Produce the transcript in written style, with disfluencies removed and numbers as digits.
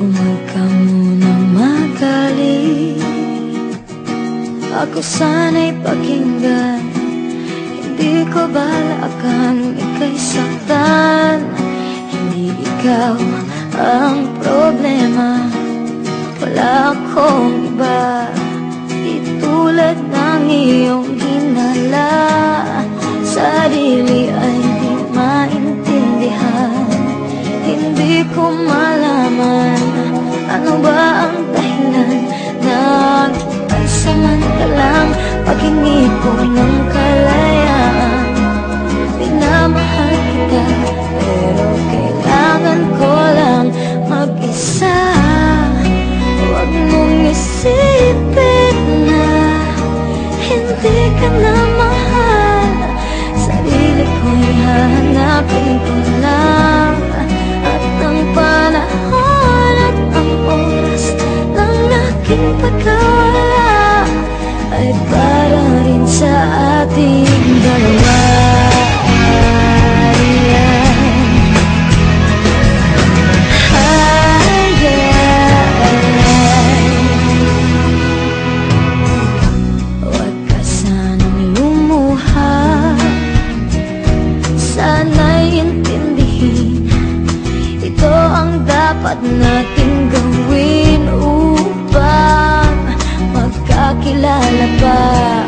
Huwag ka munang magalit, ako sana'y pakinggan. Hindi ko balaakan ika'y saktan. Hindi ikaw ang problema, wala akong iba. Di tulad ng iyong hinala, sarili ay di maintindihan. Hindi ko malaman ano ba ang dahilan ng pansamantalang paghingi ko ng kalayaan. Minamahal kita pero kailangan ko lang mag-isa. Huwag mong isipin na hindi ka na mahal. Sarili ko'y hahanapin ko lang, at ang panahon at ang oras ng aking pagkawala ay para rin sa ating dalawa. Huwag ka sanang lumuha, sana'y intindihin. Ito ang dapat nating gawin upang magkakilala pa.